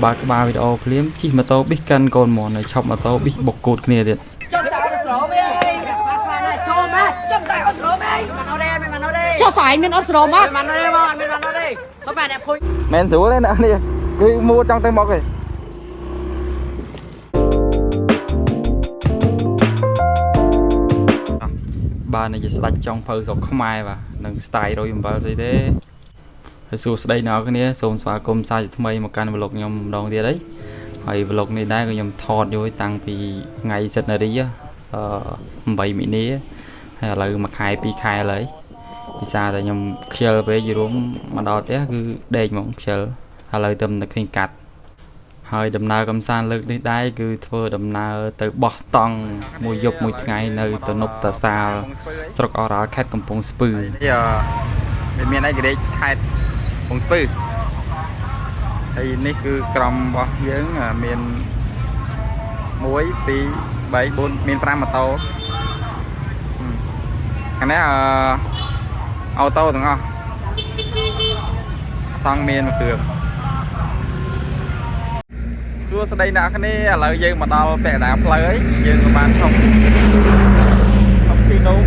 ba cái ba video clip chỉ mà tao biết cân còn mòn này chọc mà tao biết bọc cột kia điện cho xài mình ở sổ mắt men rủ lên nè đi cứ mua trong tay mọc này ba này chỉ đánh trong phơi dọc không ai và nâng style rồi vào gì thế số đây nào cái này số xóa com sai thay một căn vlog nhom đòn đi đấyហើយ vlog នេះដែរក៏ខ្ញុំថតយកតាំងពីថ្ងៃសិតនារី8មីនាហើយឥឡូវមួយខែ2ខែហើយពិសាតែខ្ញុំខ្ជិលពេកយរួមមកដល់ផ្ទះគឺដេកហ្មងខ្ជិលឥឡូវទៅតែឃើញកាត់ហើយដំណើរកំសាន្តលើកនេះដែរគឺធ្វើដំណើរទៅបោះតង់មួយយប់មួយថ្ងៃនៅទំនប់តាសាលស្រុកអូរ៉ាល់ខេត្តកំពង់ស្ពឺមានឯករាជ្យខេត្តកំពង់ស្ពឺហើយនេះគឺក្រុមរបស់យើងមាន1 2 3 4មាន5ម៉ូតូខាងនេះអូតូទាំងអស់សង់មានមួយគ្រឿងសួស្តីអ្នកគ្នាឥឡូវយើងមកដល់ពាក់កណ្ដាលផ្លូវហើយយើងក៏បានឈប់ទីនោះ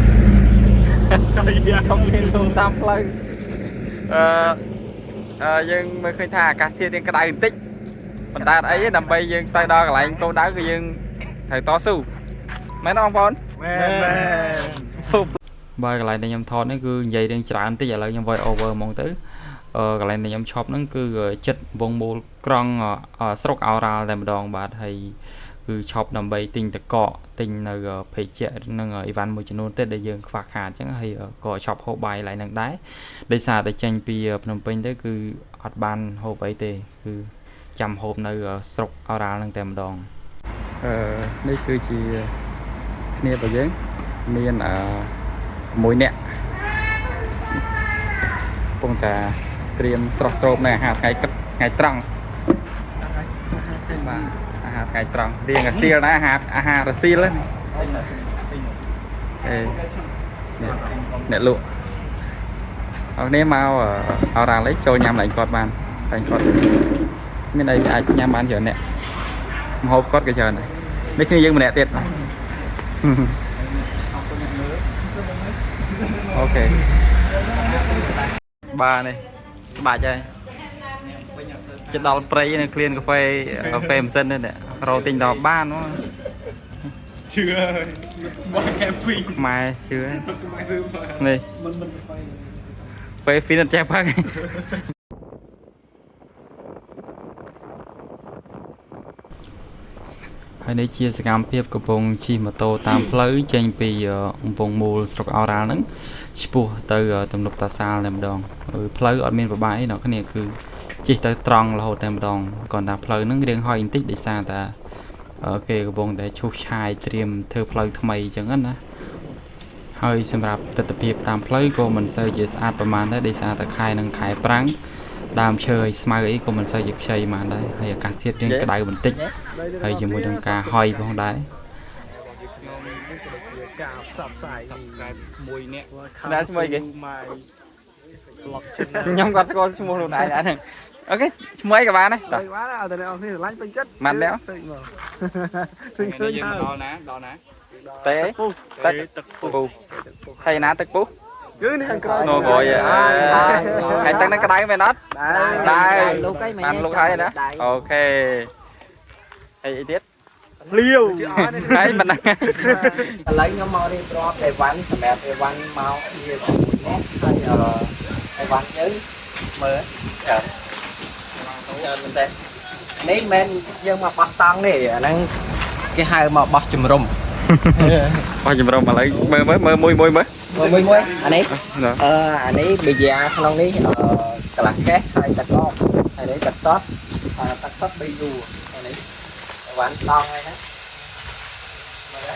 ឈប់ទីនោះតាមផ្លូវយើងមើលឃើញថាអាកាសធាតុយើងក្តៅបន្តិចប៉ុន្តែអីទេដើម្បីយើងទៅដល់កន្លែងគោលដៅគឺយើងត្រូវតស៊ូមែនទេបងប្អូនមែនបើកន្លែងដែលខ្ញុំថតនេះគឺនិយាយរឿងច្រើនតិចឥឡូវខ្ញុំ voice over ហ្មងទៅកន្លែងដែលខ្ញុំឈប់ហ្នឹងគឺចិត្តវងមូលក្រង់ស្រុកអូរ៉ាល់តែម្ដងបាទហើយគឺឈប់ដើម្បីទិញតកកទិញនៅភេជ្ជៈនិងអីវ៉ាន់មួយចំនួនទៀតដែលយើងខ្វះខាតអញ្ចឹងហើយក៏ឈប់ហូបបាយឡើងហ្នឹងដែរដោយសារតែចេញពីភ្នំពេញទៅគឺអត់បានហូបអីទេគឺចាំហូបនៅស្រុកអូរ៉ាល់ហ្នឹងតែម្ដងនេះគឺជាគ្នារបស់យើងមាន6នាក់កំពុងតែត្រៀមស្រស់ស្រូបនៅអាហារថ្ងៃត្រង់បាទអាហារថ្ងៃត្រង់រៀងអាសៀលណាអាហាររសៀលហ្នឹងអ្នកលក់អរនេះមកអូរ៉ាល់នេះចូលញ៉ាំឡើងគាត់បានតែគាត់មានអីអាចញ៉ាំបានច្រើនអ្នកម្ហូបគាត់ក៏ច្រើនដែរនេះគឺយើងម្នាក់ទៀតអូខេបាទនេះស្បាច់ហើយជិតដល់ព្រៃនៅក្លៀនកាហ្វេម៉ាស៊ីននេះរោទិញដល់បានហ្មងជឿមកកែពីម៉ែជឿនេះពេលហ្វីនចេះផឹកហើយនេះជាសកម្មភាពកំពុងជិះម៉ូតូតាមផ្លូវចេញពីកំពង់មូលស្រុកអូរ៉ាល់ហ្នឹងឆ្ពោះទៅទំនប់តាសាលតែម្ដងផ្លូវអត់មានប្របាយទេអ្នកគ្នាគឺជិះទៅត្រង់រហូតតែម្ដងគ្រាន់តែផ្លូវហ្នឹងរៀងហុយបន្តិចដោយសារតែគេកំពុងតែឈូសឆាយត្រៀមធ្វើផ្លូវថ្មីអញ្ចឹងណាហើយសម្រាប់ទស្សនវិជ្ជាតាមផ្លូវក៏មិនសូវជាស្អាតប្រហែលដែរដោយសារតែខែនឹងខែប្រាំងដើមឈើឲ្យស្មៅអីក៏មិនសូវជាខ្ចីប៉ុន្មានដែរហើយអាកាសធាតុរៀងក្តៅបន្តិចហើយជាមួយនឹងការហុយផងដែរការផ្សព្វផ្សាយមួយនាក់ណាឈ្មោះគេខ្ញុំគាត់ស្គាល់ឈ្មោះខ្លួនឯងហ្នឹងអូខេឈ្មោះអីក៏បានដែរបានឲ្យតែអ្នកនរគ្នាឆ្លាញ់ពេញចិត្តម៉ាត់ដែរឃើញយើងដល់ណាទេទឹកពុះហើយណាទឹកពុះគឺនេះខាងក្រោយនោះrồiហើយទឹកហ្នឹងក្តៅមែនអត់ដែរបានលុកហើយណាអូខេហើយអីទៀតលាវហើយមិនហ្នឹងឥឡូវខ្ញុំមករៀបរាប់អីវ៉ាន់សម្រាប់អីវ៉ាន់មកវានេះហើយអីវ៉ាន់យើងមើលច្រើនមែនទេនេះមិនយើងមកបោះតង់នេះអាហ្នឹងគេហៅមកបោះជំរុំបោះជំរុំឥឡូវមើលមួយអានេះអានេះប៊ីយ៉ាក្នុងនេះកន្លះកេះហើយទឹកអបហើយនេះទឹកសុតទឹកសុតប៊ីយូអានេះវ៉ាន់តង់ហើយណាមើល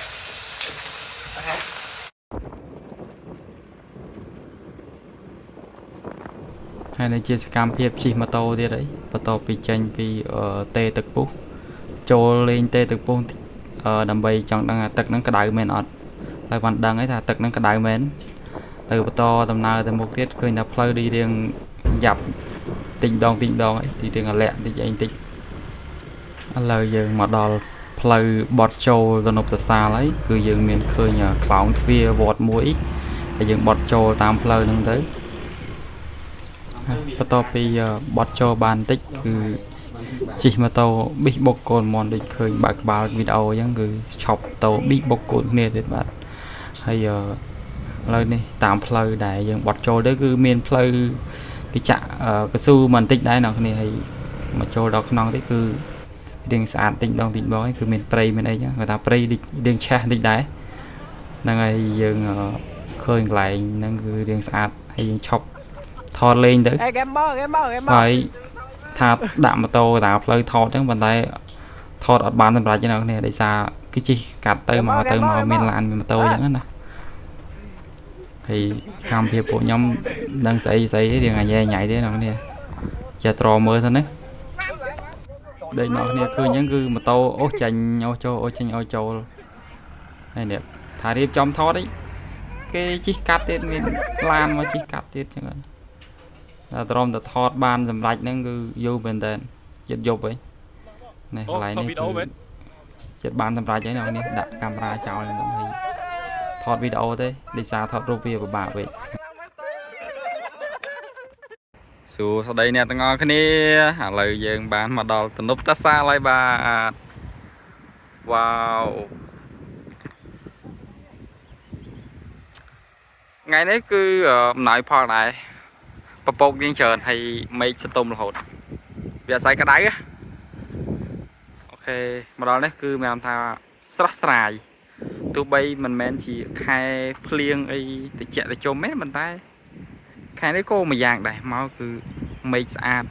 ហើយនេះជាសកម្មភាពជិះម៉ូតូទៀតអីបន្ទាប់ពីចេញពីទេទឹកពុះចូលលេងទេទឹកពុះដើម្បីចង់ដឹងថាទឹកហ្នឹងក្តៅមែនអត់ហើយបានដឹងហើយថាទឹកហ្នឹងក្តៅមែនហើយបន្តដំណើរទៅមុខទៀតឃើញថាផ្លូវរៀងយ៉ាប់ទិញដងអីរៀងអាលាក់តិចអីតិច ឥឡូវយើងមកដល់ផ្លូវបត់ចូលទៅនប់សសាលហើយគឺយើងមានឃើញខ្លោងទ្វារវត្តមួយហើយយើងបត់ចូលតាមផ្លូវហ្នឹងទៅបន្ទាប់ពីបត់ចូលបានបន្តិចគឺជិះម៉ូតូប៊ីសបុកកូនមន់ដូចឃើញបើកក្បាលវីដេអូអញ្ចឹងគឺឆប់ម៉ូតូប៊ីសបុកកូនគ្នាទៀតបាទហើយឥឡូវនេះតាមផ្លូវដែលយើងបត់ចូលទៅគឺមានផ្លូវគេចាក់កស៊ូបន្តិចដែរអ្នកគ្នាហើយមកចូលដល់ក្នុងនេះគឺរៀងស្អាតតិចដងតិចបងគឺមានព្រៃមានអីចឹងគាត់ថាព្រៃរៀងឆេះតិចដែរហ្នឹងហើយយើងឃើញកន្លែងហ្នឹងគឺរៀងស្អាតហើយយើងឈប់ថតលេងទៅហើយថាដាក់ម៉ូតូតាមផ្លូវថតចឹងប៉ុន្តែថតអត់បានសម្រាប់ទេអ្នកគ្នាដោយសារគឺជិះកាត់ទៅមកមានឡានមានម៉ូតូចឹងណាហើយកម្មវិធីពួកខ្ញុំដឹងស្អីរៀងអាញ៉ៃទេអ្នកគ្នាចេះត្រមើលទៅណាដូចអ្នកគ្នាឃើញអញ្ចឹងគឺម៉ូតូអូសចាញ់អូសចូលអូសចាញ់អូសចូលហើយនេះថារៀបចំថតអីគេជិះកាត់ទៀតមានឡានមកជិះកាត់ទៀតអញ្ចឹងតែត្រឹមតែថតបានសម្រាប់ហ្នឹងគឺយូរមែនតើយប់ហីនេះកន្លែងនេះចិត្តបានសម្រាប់ហើយអ្នកនេះដាក់កាមេរ៉ាចោលហ្នឹងហើយថតវីដេអូទេដោយសារថតរូបវាពិបាកពេកសួស្តីអ្នកទាំងអស់គ្នាឥឡូវយើងបានមកដល់ទំនប់តាសាលហើយបាទវ៉ាវថ្ងៃនេះគឺអំណោយផលដែរពពកយើងច្រើនហើយមេឃសតុំរហូតវាអាស្រ័យក្តៅអូខេមកដល់នេះគឺមានថាស្រស់ស្រាយទោះបីមិនមែនជាខែភ្លៀងអីតិចតិចុំទេប៉ុន្តែខែនេះក៏មួយយ៉ាងដែរមកគឺមេឃស្អាត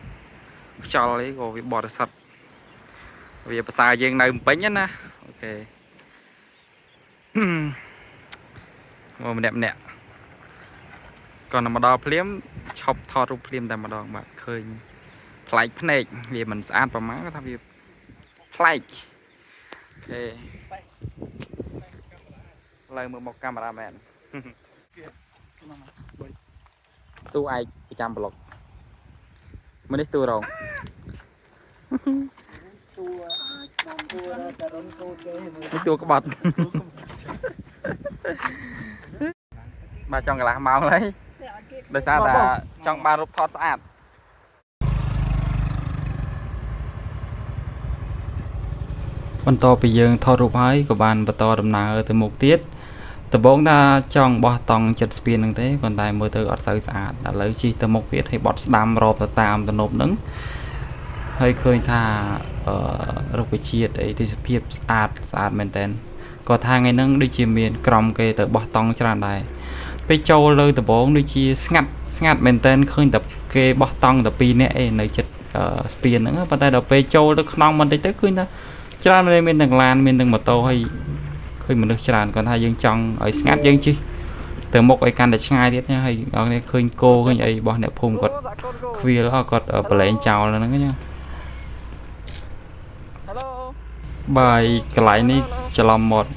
ខ្យល់អីក៏វាបរិសុទ្ធវាប្រសើរយើងនៅពេញណាអូខេមកម្នាក់còn mà đo phím chọc thọ rụp phím tại mà đo mà khơi play phê vì mình sẽ ăn vào má có việc play ok lời một cameraman tu ai trăm blog mới tu rồi tu các bạn bà chọn cái lá màu đấyដោយសារតែចង់បានរូបថតស្អាតបន្តពីយើងថតរូបហើយក៏បានបន្តដំណើរទៅមុខទៀតដំបូងថាចង់បោះតង់ចិត្តស្ពានហ្នឹងទេប៉ុន្តែមើលទៅអត់សូវស្អាតឥឡូវជិះទៅមុខទៀតឲ្យបត់ស្ដាំរອບទៅតាមទំនប់ហ្នឹងហើយឃើញថារុក្ខជាតិអីទេសភាពស្អាតមែនតើក៏ថាថ្ងៃហ្នឹងដូចជាមានក្រុមគេទៅបោះតង់ច្រើនដែរពេលចូលលើដំបងដូចជាស្ងាត់មែនតើឃើញតែគេបោះតង់តែ2នាក់ឯនៅចិត្តស្ពានហ្នឹងប៉ុន្តែដល់ពេលចូលទៅក្នុងបន្តិចទៅឃើញថាច្រើនមានទាំងឡានមានទាំងម៉ូតូហើយឃើញមនុស្សច្រើនគាត់ថាយើងចង់ឲ្យស្ងាត់យើងជិះទៅមុខឲ្យកាន់តែឆ្ងាយទៀតណាហើយអរនេះឃើញគោឃើញអីរបស់អ្នកភូមិគាត់ខ្វៀលគាត់ប្រឡែងចោលហ្នឹងណាបាយកន្លែងនេះច្រឡំមក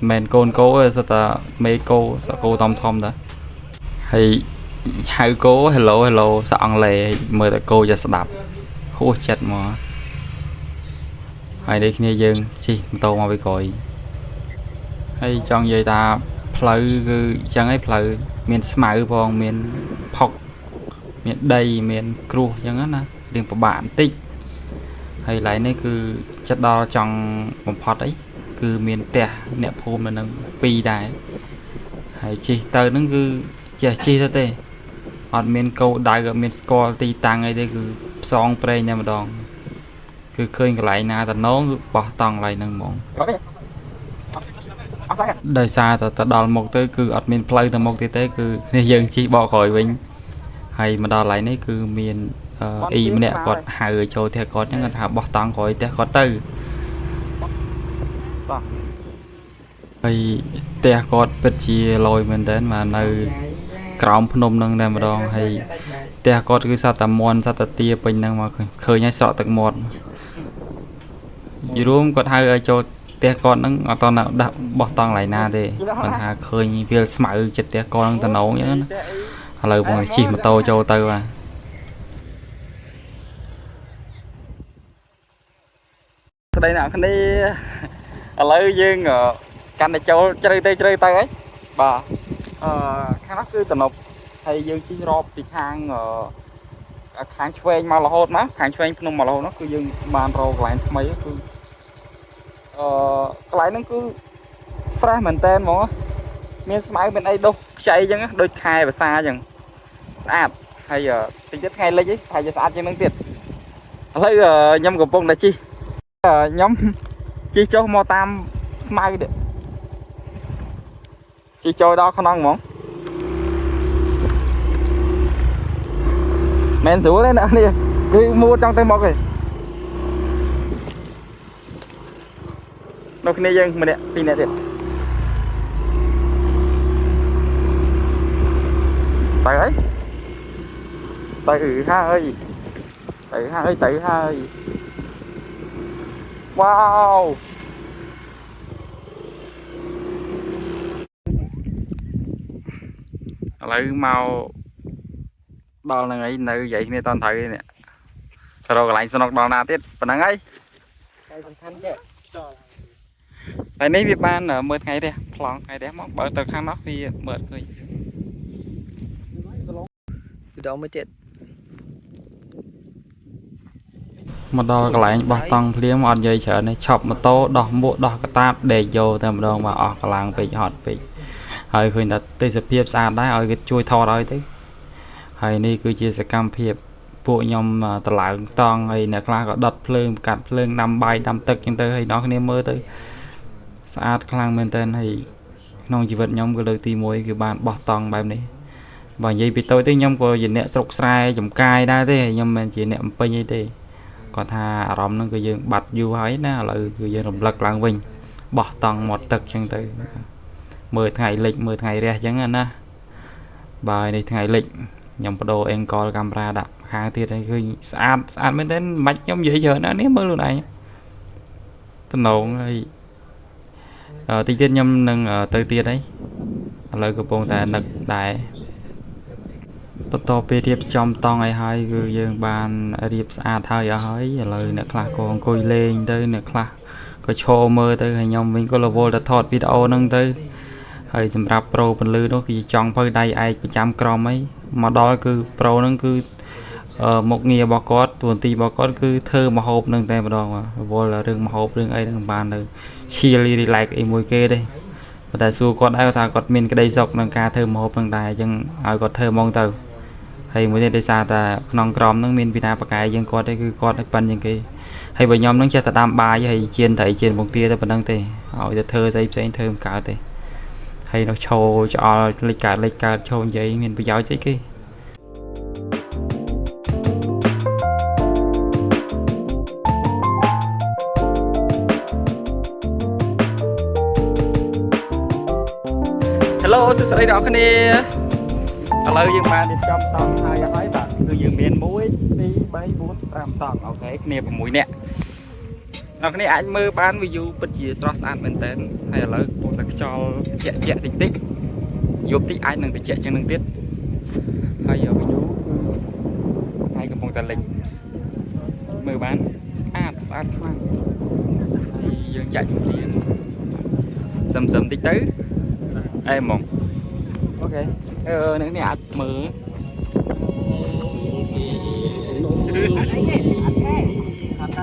មែនកូនគោទេសិតតែមេគោសកោធំតាហើយហៅគោ hello សអង់គ្លេសមើលតែគោចេះស្ដាប់ហួសចិត្តមកហើយនេះគ្នាយើងជិះម៉ូតូមកពីក្រោយហើយចង់និយាយថាផ្លូវគឺអញ្ចឹងឯងផ្លូវមានស្មៅផងមានផុកមានដីមានគ្រួសអញ្ចឹងណារៀងពិបាកបន្តិចហើយកន្លែងនេះគឺចិត្តដល់ចង់បំផុតអីគឺមានផ្ទះអ្នកភូមិនៅនឹង2ដែរហើយជិះទៅហ្នឹងគឺចេះជិះទៅទេអត់មានកោដៅអត់មានស្គាល់ទីតាំងអីទេគឺផ្សងប្រេងតែម្ដងគឺឃើញកន្លែងណាតំណងគឺបោះតង់កន្លែងហ្នឹងហ្មងដោយសារតែដល់មុខទៅគឺអត់មានផ្លូវទៅមុខទៀតទេគឺនេះយើងជិះបកក្រោយវិញហើយមកដល់កន្លែងនេះគឺមានអ៊ីម្នាក់គាត់ហៅឲ្យចូលផ្ទះគាត់ហ្នឹងគាត់ថាបោះតង់ក្រោយផ្ទះគាត់ទៅហើយផ្ទះគាត់ពិតជាលយមែនតើមកនៅក្រោមភ្នំហ្នឹងតែម្ដងហើយផ្ទះគាត់គឺសត្វតាមន់សត្វតាទាពេញហ្នឹងមកឃើញហើយស្រក់ទឹកមាត់យីរួមគាត់ហៅឲ្យចូលផ្ទះគាត់ហ្នឹងអត់តណាដាក់បោះតង់កន្លែងណាទេគាត់ថាឃើញវាលស្មៅចិត្តផ្ទះគាត់ហ្នឹងតំណងអញ្ចឹងណាឥឡូវបងជិះម៉ូតូចូលទៅបាទ ស្ដីអ្នកគ្នាឥឡូវយើងកាន់តែចូលជ្រៅទៅអីបាទខាងនោះគឺតំណប់ហើយយើងជិះរອບពីខាងខាងឆ្វេងមករហូតមកខាងឆ្វេងភ្នំមករហូតនោះគឺយើងបានរកកន្លែងថ្មីគឺកន្លែងហ្នឹងគឺ fresh មែនតើហ្មងមានស្មៅមានអីដុះខ្ចីអញ្ចឹងដូចខែភាសាអញ្ចឹងស្អាតហើយតិចទៀតថ្ងៃលិចតែជាស្អាតជាងនឹងទៀតឥឡូវខ្ញុំកំពុងតែជិះខ្ញុំជិះចុះមកតាមស្មៅទៀតជិះចូលដល់ក្នុងហ្មងមែនស្រួលទេអ្នកនេះគឺមួចង់ទៅមកទេនៅគ្នាយើងម្នាក់ពីរនាក់ទៀតទៅហើយវ៉ាវឥឡូវមកដល់ហ្នឹងហើយនៅនិយាយគ្នាតន់ត្រូវនេះទៅរកកន្លែងស្នុកដល់ណាទៀតប៉ុណ្ណឹងហើយតែសំខាន់ទេតែនេះវាបានមើលថ្ងៃរះប្លង់ថ្ងៃរះមកបើទៅខាងនោះវាមើលឃើញពីដងមួយទៀត មកដល់កន្លែងបោះតង់ភ្លាមអត់និយាយច្រើនទេឆប់ម៉ូតូដោះមួកដោះកតាបដេកយកតែម្ដងមកអស់កម្លាំងពេកហត់ពេកហើយឃើញថាទេសភាពស្អាតដែរឲ្យគេជួយថតឲ្យទៅហើយនេះគឺជាសកម្មភាពពួកខ្ញុំតម្លើងតង់ហើយអ្នកខ្លះក៏ដុតភ្លើងកាត់ភ្លើងដាំបាយដាំទឹកចឹងទៅហើយអ្នកគ្នាមើលទៅស្អាតខ្លាំងមែនតើហើយក្នុងជីវិតខ្ញុំគឺលើកទី1គឺបានបោះតង់បែបនេះបើនិយាយពីតូចទេខ្ញុំក៏ជាអ្នកស្រុកស្រែចំកាយដែរទេខ្ញុំមិនមែនជាអ្នកអំពេញអីទេគាត់ថាអារម្មណ៍ហ្នឹងគឺយើងបាត់យូរហើយណាឥឡូវគឺយើងរំលឹកឡើងវិញបោះតង់មាត់ទឹកចឹងទៅមើលថ្ងៃលិចមើលថ្ងៃរះចឹងណាបើនេះថ្ងៃលិចខ្ញុំបដូរអេងកលកាមេរ៉ាដាក់ខាងទៀតហើយឃើញស្អាតមែនទេមិនបាច់ខ្ញុំនិយាយច្រើនណានេះមើលខ្លួនឯងតំណងហើយតិចទៀតខ្ញុំនឹងទៅទៀតហើយឥឡូវកំពុងតែនឹកដែរបន្ទាប់ពីរៀបចំតង់ឲ្យហើយគឺយើងបានរៀបស្អាតហើយអស់ហើយឥឡូវអ្នកខ្លះក៏អង្គុយលេងទៅអ្នកខ្លះក៏ឈរមើលទៅហើយខ្ញុំវិញក៏រវល់តែថតវីដេអូហ្នឹងទៅហើយសម្រាប់ប្រូពន្លឺនោះគឺចង់ភៅដៃឯកប្រចាំក្រុមអីមកដល់គឺប្រូហ្នឹងគឺមុខងាររបស់គាត់តួនាទីរបស់គាត់គឺធ្វើម្ហូបនឹងតែម្ដងរវល់រឿងម្ហូបរឿងអីហ្នឹងបានទៅឈៀលរីឡែកអីមួយគេទេប៉ុន្តែសួរគាត់ដែរថាគាត់មានក្តីសុខនឹងការធ្វើម្ហូបហ្នឹងដែរអញ្ចឹងឲ្យគាត់ធ្វើហ្មងទៅហើយមួយទៀតដោយសារតែក្នុងក្រុមហ្នឹងមានពីណាបកាយយើងគាត់ទេគឺគាត់ឲ្យប៉ិនជាងគេហើយបើខ្ញុំហ្នឹងចេះតែដាំបាយហើយជៀនត្រីជៀនពងទាទៅប៉ុណ្្នឹងទេឲ្យទៅធ្វើស្អីផ្សេងធ្វើមិនកើតទេហើយនោះឈោឆ្អល់លេចកើតឈោនិយាយមានប្រយោជន៍ស្អីគេហេឡូសួស្តីអ្នកគ្នាឥឡូវយើងបានរៀបចំតង់ហើយបាទគឺយើងមាន1 2 3 4 5តង់អូខេគ្នា6នាក់អ្នកគ្នាអាចមើលបាន view ពិតជាស្រស់ស្អាតមែនតើហើយឥឡូវកំពុងតែខ្យល់ជាក់តិចយប់តិចអាចនឹងត្រជាក់ជាងនឹងទៀតហើយ view គឺហើយកំពុងតែលិចមើលបានស្អាតខ្លាំងហើយយើងចាក់ជំរាបសឹមតិចទៅអេហ្មងអូខេអ្នកនេះអាចមើល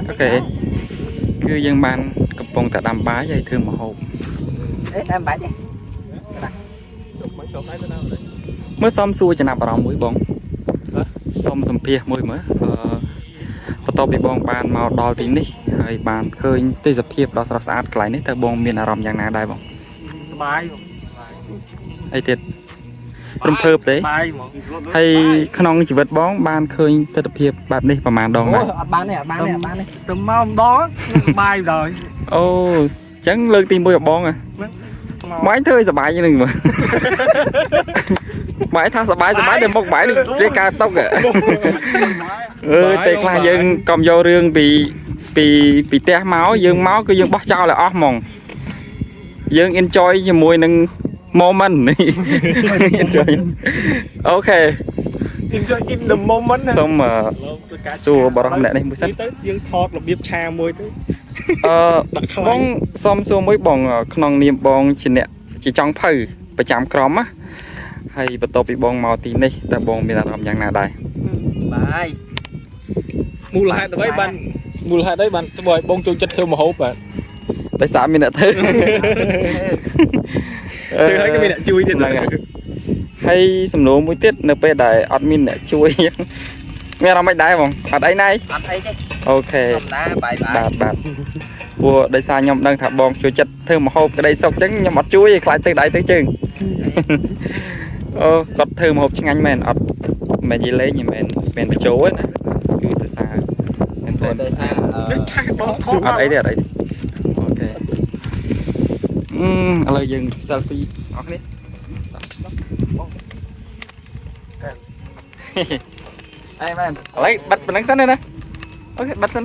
អូខេគឺយើងបានកំពុងតែដាំបាយហើយធ្វើម្ហូបដាំបាយទេមើលសំសួរចំណាប់អារម្មណ៍មួយបងសុំសម្ភាសមួយមើលបន្ទាប់ពីបងបានមកដល់ទីនេះហើយបានឃើញទេសភាពដ៏ស្រស់ស្អាតកន្លែងនេះតើបងមានអារម្មណ៍យ៉ាងណាដែរបងសប្បាយអីទៀតរំភើបទេហើយក្នុងជីវិតបងបានឃើញទស្សនភាពបែបនេះប្រហែលដងដែរអត់បានទេទៅមកម្ដងបាយម្ដងអូអញ្ចឹងលើកទី1របស់បងហ៎បាយធ្វើឲ្យសប្បាយនឹងមើលបាយថាសប្បាយតែមុខបាយវាកើតតុកតែខ្លះយើងកុំយករឿងពីផ្ទះមកយើងមកគឺយើងបោះចោលឲ្យអស់ហ្មងយើង enjoy ជាមួយនឹងmoment នេះ enjoy អូខេ enjoy in the moment សូមសួរបរិះម្នាក់នេះមួយសិនទៅយើងថតរបៀបឆាមួយទៅ បងសុំសួរមួយបងក្នុងនាមបងជាអ្នកជាចង់ភៅប្រចាំក្រុមណាហើយបន្ទាប់ពីបងមកទីនេះតើបងមានអារម្មណ៍យ៉ាងណាដែរ បាយ មូលហេតុអ្វីបានមូលហេតុអីបានធ្វើឲ្យបងចូលចិត្តធ្វើម្ហូបបាទ ដោយសារមានអ្នកធ្វើ ធ្វើឲ្យក៏មានអ្នកជួយទៀត ហ្នឹងហើយសំណួរមួយទៀតនៅពេលដែលអត់មានអ្នកជួយមានអារម្មណ៍មិនដែរបងអត់អីណា អត់អីទេ អូខេ ធម្មតាបាយ បាទព្រោះដោយសារខ្ញុំដឹងថាបងជួយចិត្តធ្វើម្ហូបក្តីសុខអញ្ចឹងខ្ញុំអត់ជួយទេខ្លាចទៅដៃទៅជើង អូគាត់ធ្វើម្ហូបឆ្ងាញ់មែនអត់មិននិយាយលេងមិនមែនបញ្ចូលទេណាគឺដោយសារមែនទេ ដោយសារ ឆាស់បងថត អត់អីទេអត់អីទេអូខេឥឡូវយើង selfie អរគ្នាអេមែនឥឡូវបិទប៉ុណ្្នឹងសិនណាអូខេបិទសិន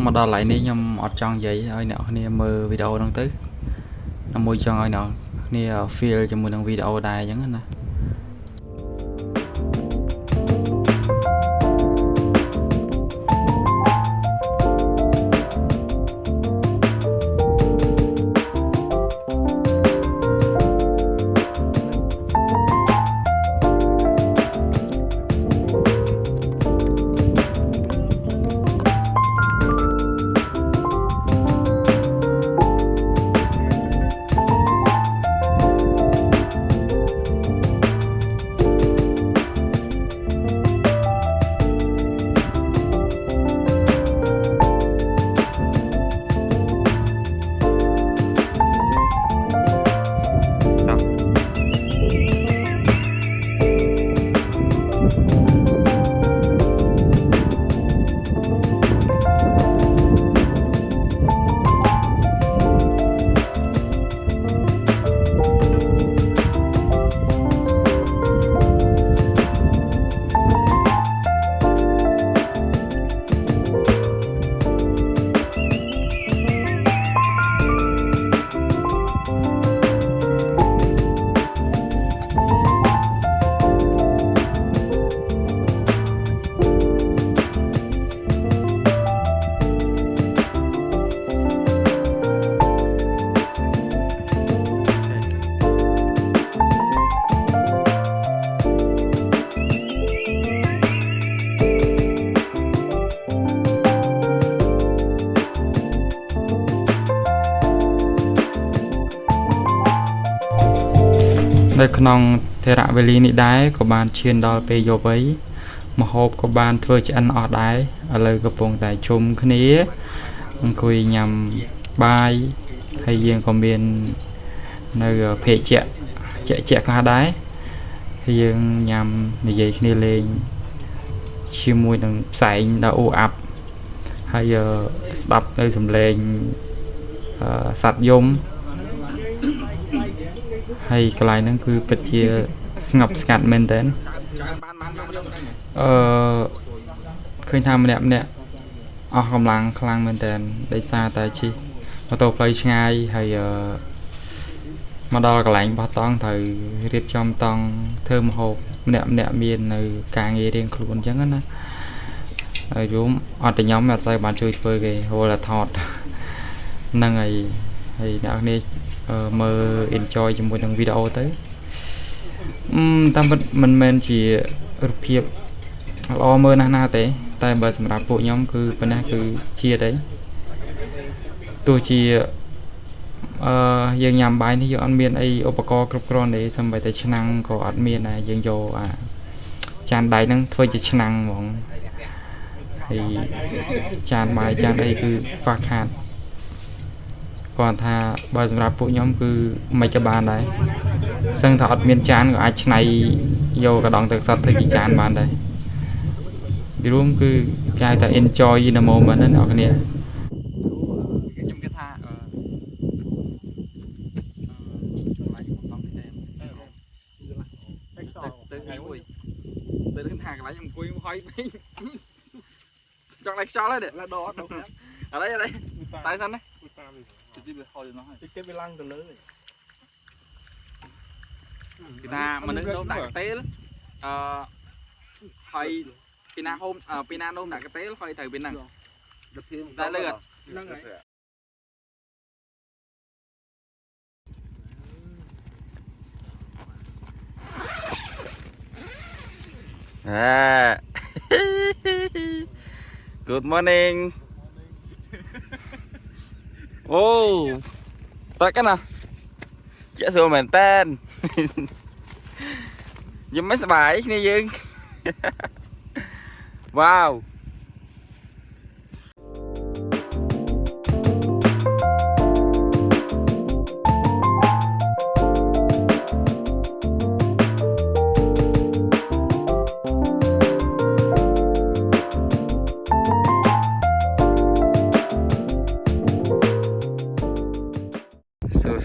មកដល់កន្លែងនេះខ្ញុំអត់ចង់និយាយឲ្យអ្នកគ្នាមើលវីដេអូហ្នឹងទៅដើម្បីចង់ឲ្យអ្នកគ្នា feel ជាមួយនឹងវីដេអូដែរអញ្ចឹងណា នៅក្នុងថេរវេលានេះដែរក៏បានឈានដល់ពេលយប់ហើយម្ហូបក៏បានធ្វើឆ្អិនអស់ដែរឥឡូវកំពុងតែជុំគ្នាអង្គុយញ៉ាំបាយហើយយើងក៏មាននៅភេកជាខ្លះដែរហើយយើងញ៉ាំនិយាយគ្នាលេងជាមួយនឹងផ្សែងដ៏អ៊ូអាប់ហើយស្ដាប់នៅសំឡេងសត្វយំ ហើយកន្លែងហ្នឹងគឺពិតជាស្ងប់ស្ងាត់មែនតើឃើញថាម្នាក់អស់កម្លាំងខ្លាំងមែនតើដោយសារតែជិះម៉ូតូផ្លូវឆ្ងាយហើយមកដល់កន្លែងបោះតង់ត្រូវរៀបចំតង់ធ្វើម្ហូបម្នាក់មាននៅការងាររៀងខ្លួនអញ្ចឹងណាហើយយំអត់តែខ្ញុំអត់សូវបានជួយធ្វើគេហូលតែថតហ្នឹងហើយអ្នកនេះ មើល enjoy ជាមួយនឹងវីដេអូទៅតាមពិតមិនមែនជារូបភាពល្អមើលណាស់ទេតែបើសម្រាប់ពួកខ្ញុំគឺប៉ុណ្ណេះគឺជាđấy ទោះជាយើងញ៉ាំបាយនេះយើងអត់មានអីឧបករណ៍គ្រប់គ្រាន់ទេសូម្បីតែឆ្នាំងក៏អត់មានដែរយើងយកចានដៃហ្នឹងធ្វើជាឆ្នាំងហ្មងហើយចានបាយចានអីគឺខ្វះខាត គាត់ថាបើសម្រាប់ពួកខ្ញុំគឺមិនក៏បានដែរសឹងថាអត់មានចានក៏អាចឆ្នៃយកកដងទឹកសុទ្ធធ្វើជាចានបានដែររួមគឺគេហៅថា enjoy in the moment ណាអ្នកគ្នាខ្ញុំគិតថាទៅថ្ងៃមួយទៅនឹងថាកន្លែងអង្គុយហើយចង់ឲ្យខ្យល់ហើយដល់អត់ដល់អត់អីតែសិនណា Chị bị hồi nó cái bị lăng từ lớn này. Người ta mà nước đâu đại tế hơi pina hôm pina nôm đã cái té hơi từ bên này Được thêm đã lừa à good morning oh tới cái nào chạy rồi mền tên nhưng mấy bài này dương wow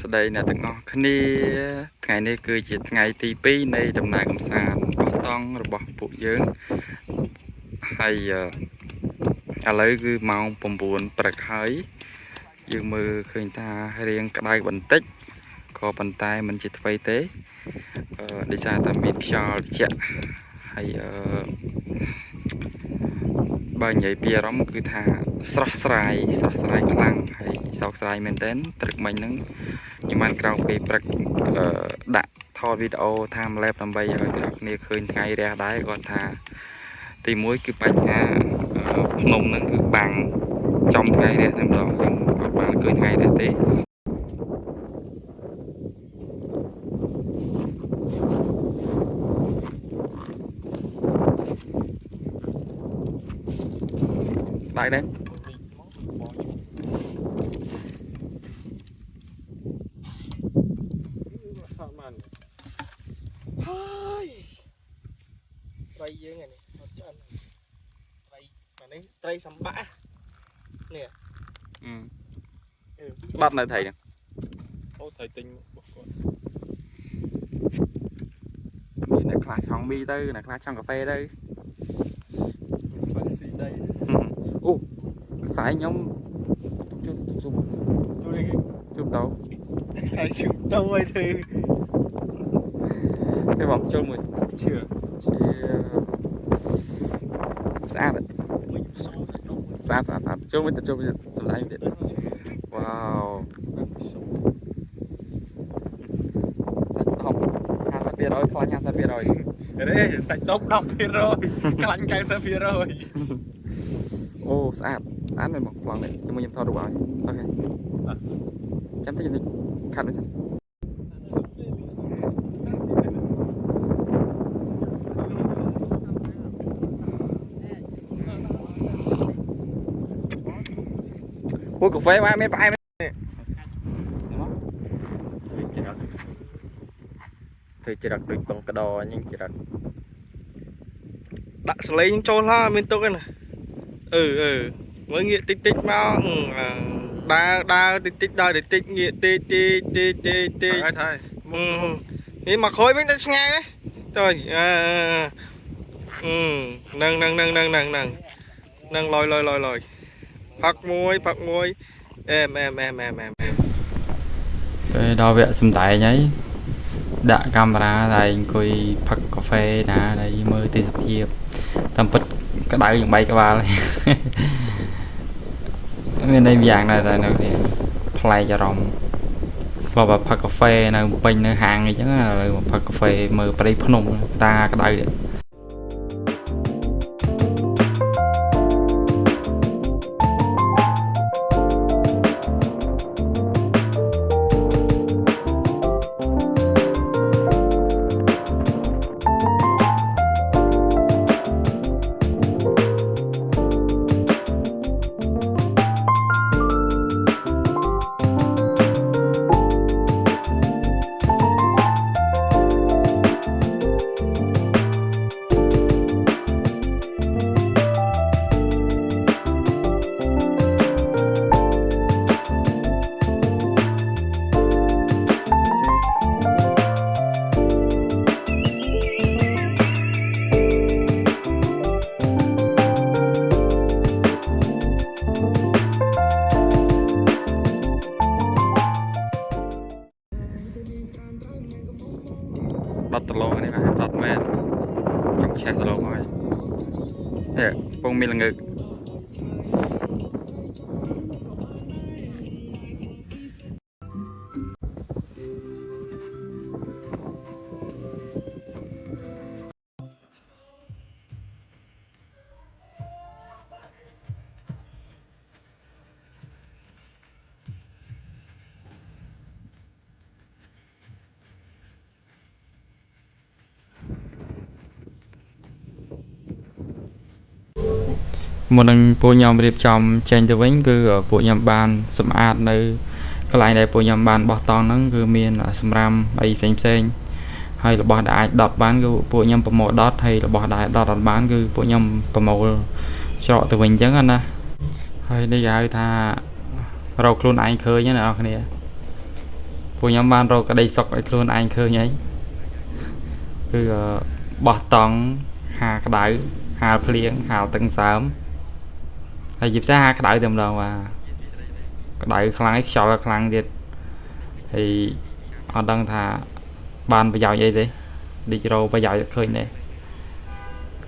สวัสดีนะทั้งอគ្នាថ្ងៃនេះគឺជាថ្ងៃទី2នៃដំណើរកម្សាន្តបោះតង់របស់ពួកយើងហើយឥឡូវគឺម៉ោង9ព្រឹកហើយយើងមើលឃើញថារៀងក្តៅបន្តិចក៏ប៉ុន្តែមិនជាថ្មីទេដោយសារតែមានខ្យល់ត្រជាក់ហើយបើនិយាយពីអារម្មណ៍គឺថាស្រស់ស្រាយខ្លាំងហើយសោកស្ដាយមែនទែនព្រឹកមិញហ្នឹងខ្ញុំបានក្រោកពេលព្រឹកដាក់ថតវីដេអូtime lapseដើម្បីឲ្យអ្នកគ្នាឃើញថ្ងៃរះដែរគាត់ថាទី1គឺបញ្ហាភ្នំហ្នឹងគឺបាំងចំថ្ងៃរះតែម្ដងខ្ញុំអត់បានឃើញថ្ងៃរះទេlại đây tray dưới này một chân tray mà đấy tray sắm bã nè bắt lại thầy nè ô thầy tinh nè khá trong mi tư nè khá trong cà phê đây đây ô sải nhóm chụp tàu sải chụp tàu ơi thì cái vòng chôn mình chưa xa đấy xa chôn mình chôn lại như thế wow hàng sạch bia rồi khoan hàng sạch bia rồi đấy sạch đốc đọc bia rồi cạnh cây sạch bia rồi ô sát này một vòng này nhưng mà nhầm thao đủ rồi ok chấm thấy gì khăn đấy ui cà phê ba mấy bài thì chỉ đặt được bằng cái đò nhưng chỉ đặt đặt xử lý những chỗ la bên tôi cái này mới nghĩa tích mà đa tích nghĩa tê thôi thế mà khối bên đây ngay đấy rồi nâng lòi phật môi em đo vẽ xâm tại nhấy đã camera này coi phật cà phê nè đây mơ tê sập hiệp tâm bích cái đại bay cái ba này bên đây vàng này là thì play cho rồng và phật cà phê này bên nơi hàng này chứ là phật cà phê mơ play phun nung ta cái đại ឆេះទៅលោកហើយនេះកំពុងមានល្ងឹកមុននឹងពួកខ្ញុំរៀបចំចេញទៅវិញគឺពួកខ្ញុំបានសម្អាតនៅកន្លែងដែលពួកខ្ញុំបានបោះតង់ហ្នឹងគឺមានសម្រាមអីផ្សេងហើយរបស់ដែលអាចដុតបានគឺពួកខ្ញុំប្រមូលដុតហើយរបស់ដែលដុតអត់បានគឺពួកខ្ញុំប្រមូលច្រកទៅវិញអញ្ចឹងណាហើយនេះគេហៅថារកខ្លួនឯងឃើញណាអ្នកនរគ្នាពួកខ្ញុំបានរកក្តីសុខឲ្យខ្លួនឯងឃើញហើយគឺបោះតង់ហាក្តៅហាលភ្លៀងហាលទឹកសើមហើយជាពិសេសហាក្តៅតែម្ដងបាទក្តៅខ្លាំងឯងខ្យល់ខ្លាំងទៀតហើយអត់ដឹងថាបានប្រយោជន៍អីទេដូចរោប្រយោជន៍ឃើញដែរ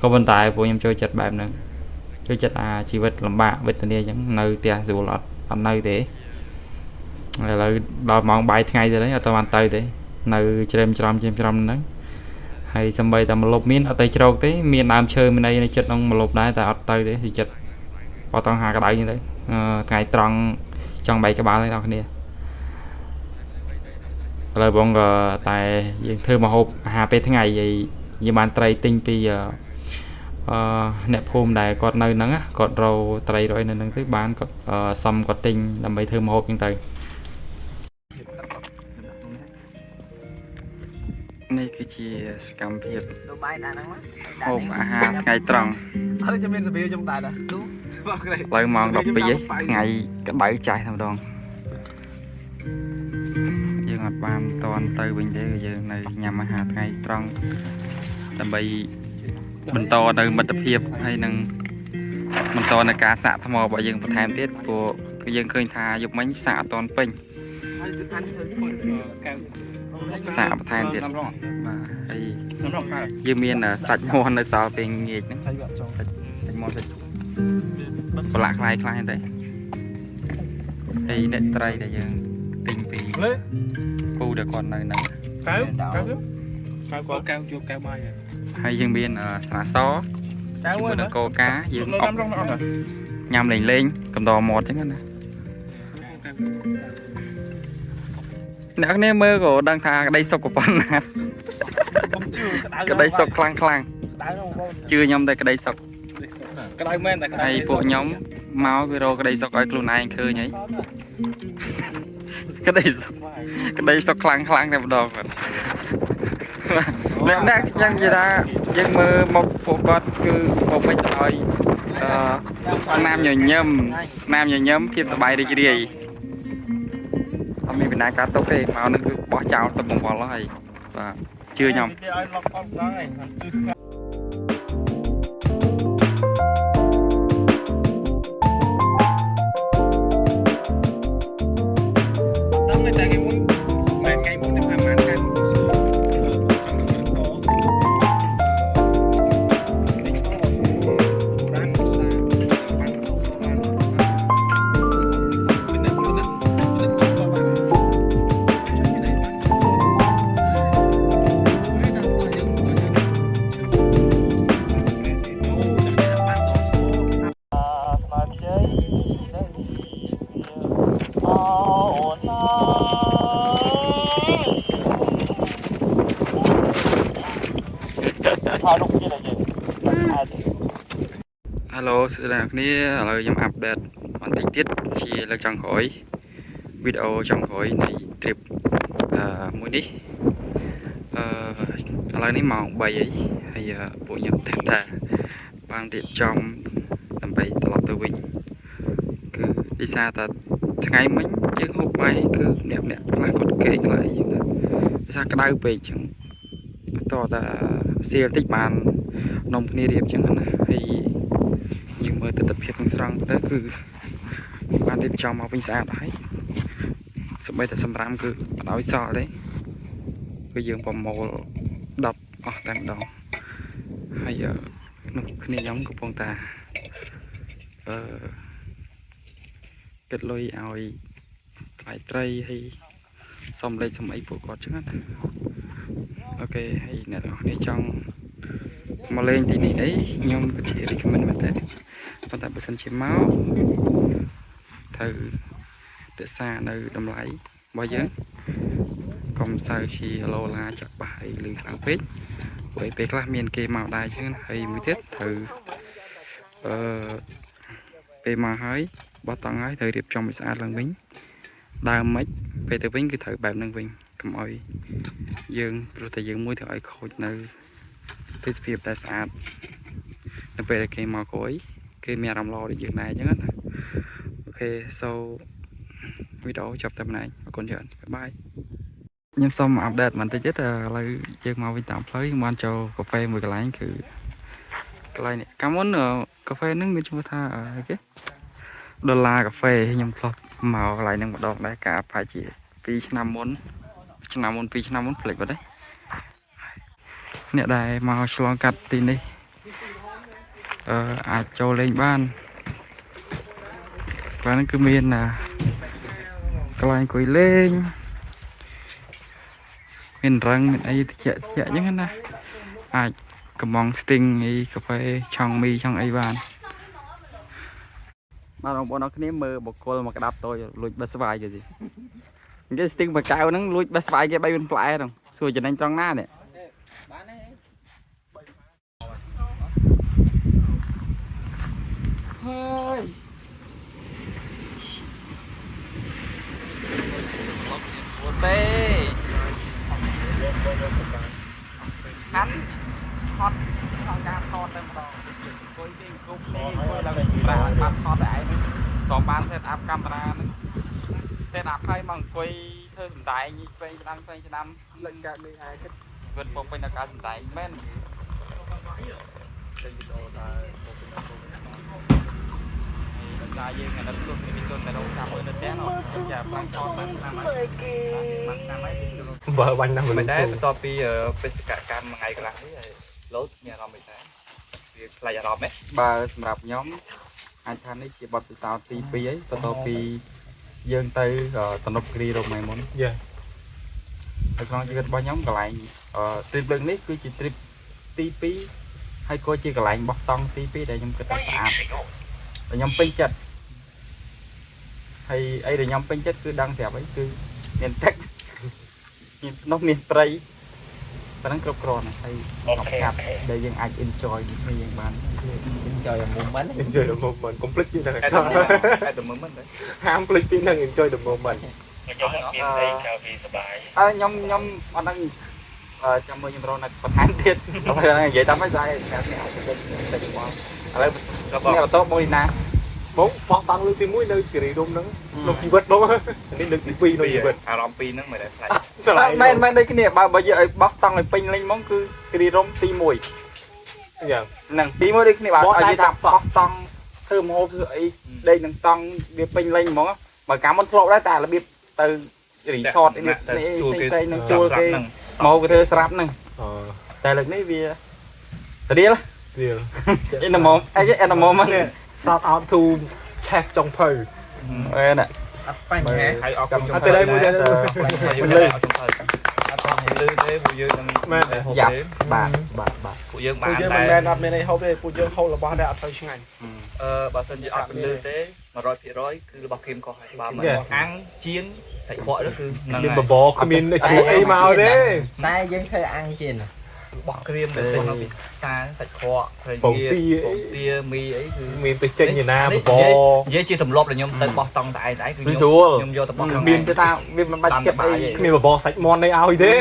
ក៏ប៉ុន្តែពួកខ្ញុំចូលចិត្តបែបហ្នឹងចូលចិត្តជីវិតលំបាកវេទនាអញ្ចឹងនៅផ្ទះស្រួលអត់នៅទេឥឡូវដល់ម៉ោងបាយថ្ងៃទៅហើយអត់ទៅបានទៅទេនៅច្រំហ្នឹងហើយសម្បីតែម្លប់មានអត់ទៅជ្រោកទេមានដើមឈើមានអីនៅចិត្តក្នុងម្លប់ដែរតែអត់ទៅទេទីចិត្តបោះតង់ហាក្តៅហ្នឹងទៅថ្ងៃត្រង់ចង់បែកក្បាលហ្នឹងអ្នកគ្នាឥឡូវបងក៏តែយើងធ្វើម្ហូបអាហារពេលថ្ងៃហើយយើងបានត្រីទិញពីអ្នកភូមិដែលគាត់នៅហ្នឹងគាត់រោត្រីរយនៅហ្នឹងទៅបានគាត់សុំគាត់ទិញដើម្បីធ្វើម្ហូបហ្នឹងទៅនេះគឺជាសកម្មភាពបាយដាក់ហ្នឹងហូបអាហារថ្ងៃត្រង់អត់ចាំមានសភាខ្ញុំដែរណាទូឡើយម៉ោង12ថ្ងៃក្តៅចាស់តែម្ដងយើងអត់បានតន់ទៅវិញទេយើងនៅញ៉ាំអាហារថ្ងៃត្រង់ដើម្បីបន្តនៅមិត្តភាពហើយនឹងបន្តនៅការសាកថ្មរបស់យើងបន្ថែមទៀតព្រោះគឺយើងឃើញថាយប់មិញសាកអត់តន់ពេញសាកបន្ថែមទៀតបាទហើយយើងមានសាច់មាន់នៅសល់ពេលងាកហ្នឹងសាច់មាន់សាច់ប្រឡាក់ខ្លាយខ្លាំងទេហើយអ្នកត្រីដែលយើងទិញពីពូដែលគាត់នៅហ្នឹងកៅគាត់កៅជួបកៅបាយហើយយើងមានស្រាសជាមួយនឹងកូកាយើងអប់ញ៉ាំលេងកំដរមាត់អញ្ចឹងណាអ្នកនេះមើលក៏ដឹងថាក្តីសុខក៏ប៉ុណ្ណាក្តីសុខខ្លាំងជឿខ្ញុំតែក្តីសុខក្តៅមែនតែហើយពួកខ្ញុំមកគឺរកក្តីសុខឲ្យខ្លួនឯងឃើញហីក្តីសុខខ្លាំងតែម្ដងគាត់អ្នកចឹងនិយាយថាយើងមើលមកពួកគាត់គឺបំពេញទៅឲ្យស្នាមញញឹមភាពសប្បាយរីករាយអត់មានវិណាការຕົកទេមកនឹងគឺបោះចោលទឹកបង្វល់ហើយបាទជឿខ្ញុំតែថ្ងៃមុនមិនថ្ងៃមុនទេប្រហែលខែមុនសូហៅឡូសួស្តីអ្នកគ្នាឥឡូវខ្ញុំអាប់ដេតបន្តិចទៀតជាលើកចុងក្រោយវីដេអូចុងក្រោយនៃ trip មួយនេះឥឡូវនេះម៉ោង3ហើយពួកខ្ញុំថាបានរៀបចំដើម្បីត្រឡប់ទៅវិញគឺដោយសារតែថ្ងៃមិញយើងហូបបាយគឺអ្នកខ្លះគាត់គេខ្លះអីចឹងទៅដោយសារក្តៅពេកចឹងតោះតែសៀលតិចបាននំគ្នារៀបចឹងណាហើយយើងមើលទស្សនវិជ្ជាទាំងស្រុងទៅគឺបានរៀបចំមកវិញស្អាតហើយសម្បីតែសម្រាមគឺបដោយសល់ទេគឺយើងប្រមូល10អស់តែម្ដង ហើយនោះគ្នាខ្ញុំកំពុងតាគិតលុយឲ្យថ្លៃត្រីហើយសុំលេខសុំអីពួកគាត់ចឹងណាអូខេហើយអ្នកទាំងអស់គ្នាចង់មកលេងទីនេះអីខ្ញុំក៏ជា recommend មែនទេប៉ុន្តែបើសិនជាមកត្រូវរក្សានៅតម្លៃរបស់យើងកុំសូវជាឡូឡាចាក់បាសអីលឺខ្លាំងពេកព្រោះពេលខ្លះមានគេមកដែរចឹងហើយមួយទៀតត្រូវពេលមកហើយបោះតង់ហើយត្រូវរៀបចំឲ្យស្អាតឡើងវិញដើមមិនពេលទៅវិញគឺត្រូវបែបហ្នឹងវិញកុំឲ្យយើងព្រោះតែយើងមួយត្រូវឲ្យខូចនៅទេសភាពតែស្អាតនៅពេលដែលគេមកគួយគេមានអារម្មណ៍ល្អដូចយើងដែរអញ្ចឹងណាអូខេ so វីដេអូចប់តែប៉ុណ្ណេះអរគុណច្រើនបាយខ្ញុំសូមអាប់ដេតបន្តិចទៀតឥឡូវយើងមកវិញតាមផ្លូវបានចូលកាហ្វេមួយកន្លែងគឺកន្លែងនេះកាលមុនកាហ្វេហ្នឹងមានឈ្មោះថាអីគេដុល្លារកាហ្វេខ្ញុំធ្លាប់មកកន្លែងហ្នឹងម្ដងដែរកាលប្រហែលជា2 ឆ្នាំមុន2 ឆ្នាំមុនភ្លេចបាត់ហើយអ្នកដែលមកឆ្លងកាត់ទីនេះអាចចូលលេងបានកន្លែងហ្នឹងគឺមានកន្លែងអង្គុយលេងមានរឹងមានអីតិចអញ្ចឹងណាអាចកំងស្ទីងអីកាហ្វេឆុងមីឆុងអីបានបាទបងប្អូនអរគ្នាមើលបកគលមកក្តាប់តូចលួចបេះស្វាយគេទីនិយាយស្ទីងបកៅហ្នឹងលួចបេះស្វាយគេ3 4ផ្លែហ្នឹងសួរចំណេញត្រង់ណានេះបានទេហើយអូទេខាន់ហត់ក្នុងការថតតែម្ដងអង្គុយគេគ្រប់នេះអង្គុយឡើងប្រើបាត់ថតតែឯងហ្នឹងតបានសេតអាប់កាមេរ៉ាហ្នឹងសេតអាប់ហើយមកអង្គុយធ្វើសំដែងផ្សេងឆ្នាំលេងកាមេរ៉ាគិតវិតមកពេញដល់ការសំដែងមែនចេញវីដេអូថាដល់យើងអាណិតទុនមានទុនតែរកតាមមើលទៅផ្ទះនោះយ៉ាបាញ់ថតបានតាមហើយបើបាញ់ណាស់មិនដែរបន្ទាប់ពីបេសកកម្មមួយថ្ងៃកន្លះនេះលោតមានអារម្មណ៍មិនដែរវាខ្លាចអារម្មណ៍ទេបើសម្រាប់ខ្ញុំអាចថានេះជាបទពិសោធន៍ទី2ហើយបន្ទាប់ពីយើងទៅតំណប់គ្រីរ៉ូម៉ែមុនយ៉ានៅក្នុងជីវិតរបស់ខ្ញុំកន្លែងទ្រីបលើកនេះគឺជា trip ទី2ហើយក៏ជាកន្លែងបោះតង់ទី2ដែលខ្ញុំគិតថាស្អាតខ្ញុំពេញចិត្តហើយអីដែលខ្ញុំពេញចិត្តគឺដឹងប្រាប់អីគឺមានទឹកមានភ្នំមានព្រៃប៉ុណ្ណឹងគ្រប់គ្រាន់ហើយសំខាន់ដែលយើងអាច enjoy គ្នាយើងបាន enjoy a moment enjoy the moment complete ពីហ្នឹង at the moment ហាមភ្លេចពីហ្នឹង enjoy the moment ខ្ញុំអត់មានអីក្រៅពីសប្បាយខ្ញុំអត់ដឹងចាំមើលខ្ញុំរកនៅបន្ថែមទៀតឥឡូវនិយាយតាមមិនស្អីតែនេះអាចទៅតិចមកឥឡូវបន្តបងណាបងបោះតង់លើកទី1នៅគិរីរំហ្នឹងក្នុងជីវិតបងនេះលើកទី2ក្នុងជីវិតអារម្មណ៍ពីរហ្នឹងមិនដែលខ្លាចមែនដូចគ្នាបើយើងឲ្យបោះតង់ឲ្យពេញលេងហ្មងគឺគិរីរំទី1យ៉ាងហ្នឹងទី1ដូចគ្នាបាទឲ្យនិយាយថាបោះតង់ធ្វើម្ហូបធ្វើអីដេកនឹងតង់វាពេញលេងហ្មងបើកាលមុនធ្លាប់ដែរតែរបៀបទៅរីសតនេះផ្សេងនឹងជួលគេមកគេធ្វើស្រាប់ហ្នឹងតែលើកនេះវារៀលអ៊ីនម៉ូអីអ៊ីនម៉ូមក shout out to chef ចុងភៅអេណាអត់បញ្ហាហើយអរគុណចុងភៅអត់ទេមួយទៀតយើងលើអត់ចុងភៅអត់បានលឺទេពួកយើងនឹងហូបទេបាទពួកយើងបានតែមិនមែនអត់មានអីហូបទេពួកយើងហូបរបស់ដែលអត់សូវឆ្ងាញ់បើសិនជាអត់លឺទេ 100% គឺរបស់គីមកោះហើយបើមិនអាំងចៀនសាច់ក្រកនោះគឺមានបបរគ្មានឈ្មោះអីមកទេតែយើងធ្វើអាំងចៀនរបស់ក្រៀមដែលចេញមកពីផ្សារសាច់ក្រកឃើញទាមីអីគឺមានទៅចេញឯណាបបរនិយាយជាទម្លាប់ដែលខ្ញុំទៅបោះតង់តែឯងគឺខ្ញុំយកទៅបោះមានទៅថាវាមិនបាច់គិតអីគ្មានបបរសាច់មាន់អីឲ្យទេ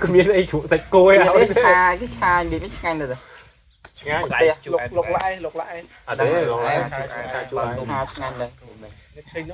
គ្មានអីជ្រក់សាច់គោឲ្យឆានេះឆ្ងាញ់នេះឆ្ងាញ់ទៅឆ្ងាញ់លុកឡាយអត់ទេលុកឡាយឆាជួយឆាឆ្ងាញ់ដែរឃើញ